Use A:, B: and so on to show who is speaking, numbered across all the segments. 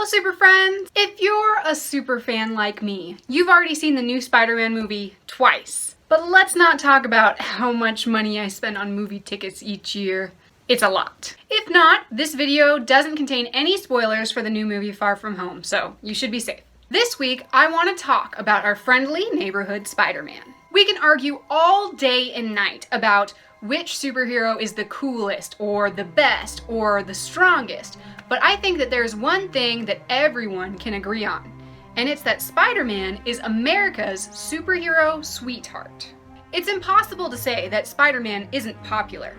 A: Hello, super friends! If you're a super fan like me, you've already seen the new Spider-Man movie twice. But let's not talk about how much money I spend on movie tickets each year. It's a lot. If not, this video doesn't contain any spoilers for the new movie Far From Home, so you should be safe. This week, I want to talk about our friendly neighborhood Spider-Man. We can argue all day and night about which superhero is the coolest, or the best, or the strongest, but I think that there's one thing that everyone can agree on, and it's that Spider-Man is America's superhero sweetheart. It's impossible to say that Spider-Man isn't popular.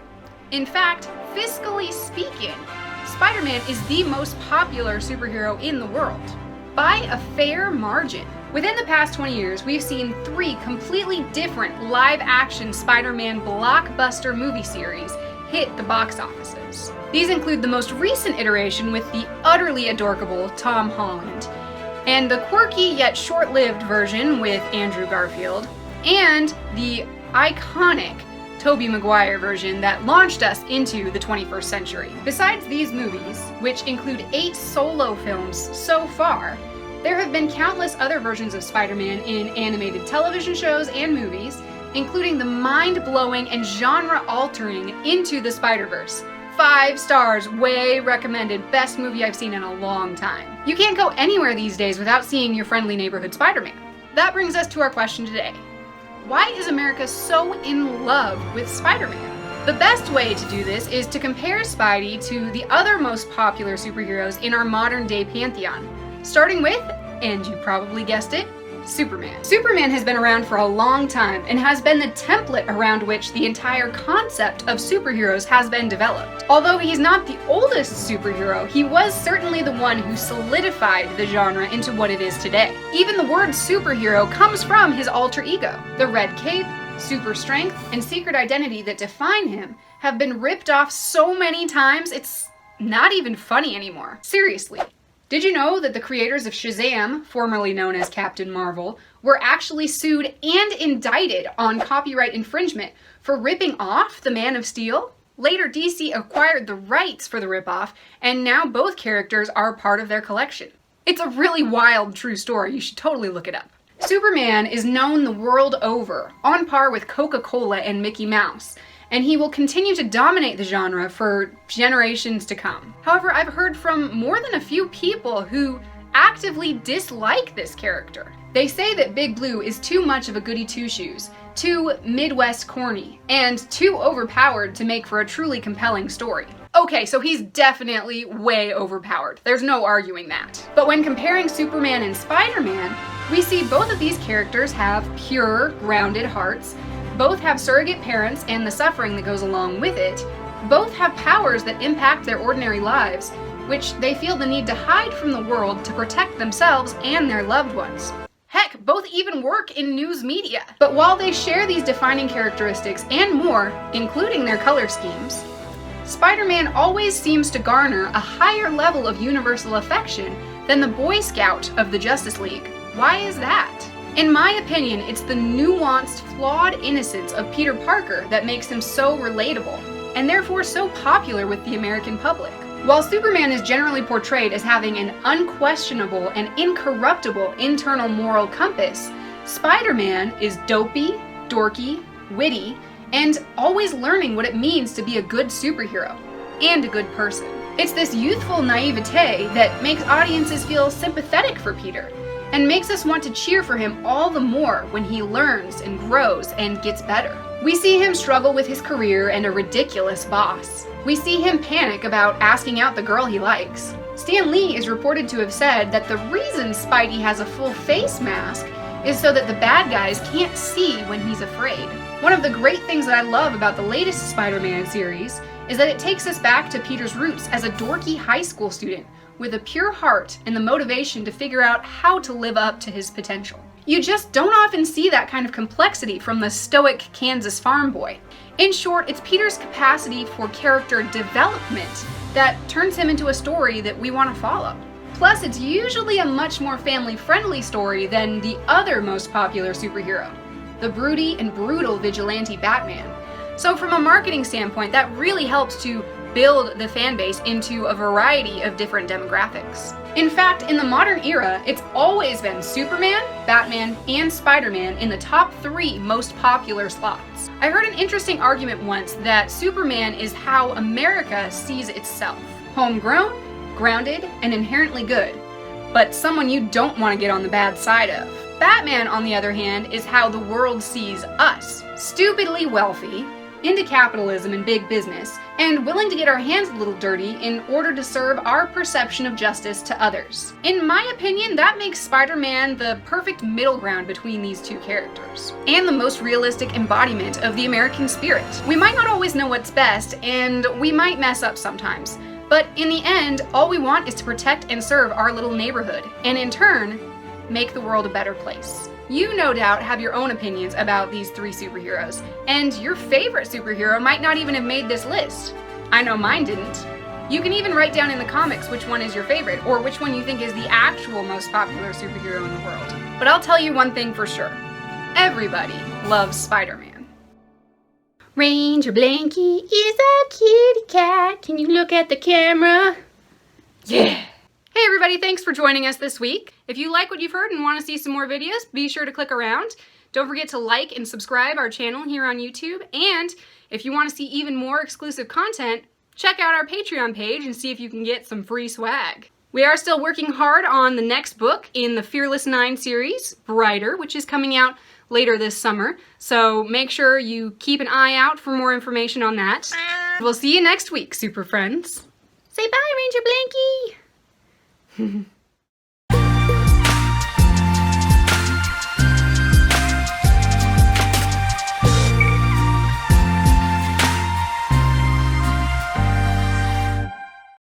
A: In fact, fiscally speaking, Spider-Man is the most popular superhero in the world, by a fair margin. Within the past 20 years, we've seen 3 completely different live-action Spider-Man blockbuster movie series hit the box offices. These include the most recent iteration with the utterly adorable Tom Holland, and the quirky yet short-lived version with Andrew Garfield, and the iconic Tobey Maguire version that launched us into the 21st century. Besides these movies, which include 8 solo films so far, there have been countless other versions of Spider-Man in animated television shows and movies, including the mind-blowing and genre-altering Into the Spider-Verse. 5 stars, way recommended, best movie I've seen in a long time. You can't go anywhere these days without seeing your friendly neighborhood Spider-Man. That brings us to our question today. Why is America so in love with Spider-Man? The best way to do this is to compare Spidey to the other most popular superheroes in our modern-day pantheon, starting with, and you probably guessed it, Superman. Superman has been around for a long time and has been the template around which the entire concept of superheroes has been developed. Although he's not the oldest superhero, he was certainly the one who solidified the genre into what it is today. Even the word superhero comes from his alter ego. The red cape, super strength, and secret identity that define him have been ripped off so many times it's not even funny anymore. Seriously. Did you know that the creators of Shazam, formerly known as Captain Marvel, were actually sued and indicted on copyright infringement for ripping off the Man of Steel? Later, DC acquired the rights for the ripoff, and now both characters are part of their collection. It's a really wild true story, you should totally look it up. Superman is known the world over, on par with Coca-Cola and Mickey Mouse, and he will continue to dominate the genre for generations to come. However, I've heard from more than a few people who actively dislike this character. They say that Big Blue is too much of a goody two-shoes, too Midwest corny, and too overpowered to make for a truly compelling story. Okay, so he's definitely way overpowered. There's no arguing that. But when comparing Superman and Spider-Man, we see both of these characters have pure, grounded hearts. Both have surrogate parents and the suffering that goes along with it. Both have powers that impact their ordinary lives, which they feel the need to hide from the world to protect themselves and their loved ones. Heck, both even work in news media. But while they share these defining characteristics and more, including their color schemes, Spider-Man always seems to garner a higher level of universal affection than the Boy Scout of the Justice League. Why is that? In my opinion, it's the nuanced, flawed innocence of Peter Parker that makes him so relatable, and therefore so popular with the American public. While Superman is generally portrayed as having an unquestionable and incorruptible internal moral compass, Spider-Man is dopey, dorky, witty, and always learning what it means to be a good superhero, and a good person. It's this youthful naivete that makes audiences feel sympathetic for Peter, and makes us want to cheer for him all the more when he learns and grows and gets better. We see him struggle with his career and a ridiculous boss. We see him panic about asking out the girl he likes. Stan Lee is reported to have said that the reason Spidey has a full face mask is so that the bad guys can't see when he's afraid. One of the great things that I love about the latest Spider-Man series is that it takes us back to Peter's roots as a dorky high school student with a pure heart and the motivation to figure out how to live up to his potential. You just don't often see that kind of complexity from the stoic Kansas farm boy. In short, it's Peter's capacity for character development that turns him into a story that we want to follow. Plus, it's usually a much more family-friendly story than the other most popular superhero, the broody and brutal vigilante Batman. So from a marketing standpoint, that really helps to build the fan base into a variety of different demographics. In fact, in the modern era, it's always been Superman, Batman, and Spider-Man in the top 3 most popular slots. I heard an interesting argument once that Superman is how America sees itself. Homegrown, grounded, and inherently good, but someone you don't want to get on the bad side of. Batman, on the other hand, is how the world sees us. Stupidly wealthy, into capitalism and big business, and willing to get our hands a little dirty in order to serve our perception of justice to others. In my opinion, that makes Spider-Man the perfect middle ground between these two characters, and the most realistic embodiment of the American spirit. We might not always know what's best, and we might mess up sometimes, but in the end, all we want is to protect and serve our little neighborhood, and in turn, make the world a better place. You no doubt have your own opinions about these 3 superheroes, and your favorite superhero might not even have made this list. I know mine didn't. You can even write down in the comments which one is your favorite, or which one you think is the actual most popular superhero in the world. But I'll tell you one thing for sure. Everybody loves Spider-Man. Ranger Blanky is a kitty cat. Can you look at the camera? Yeah! Hey everybody, thanks for joining us this week. If you like what you've heard and want to see some more videos, be sure to click around. Don't forget to like and subscribe our channel here on YouTube. And if you want to see even more exclusive content, check out our Patreon page and see if you can get some free swag. We are still working hard on the next book in the Fearless 9 series, Brighter, which is coming out later this summer. So make sure you keep an eye out for more information on that. We'll see you next week, super friends. Say bye, Ranger Blanky!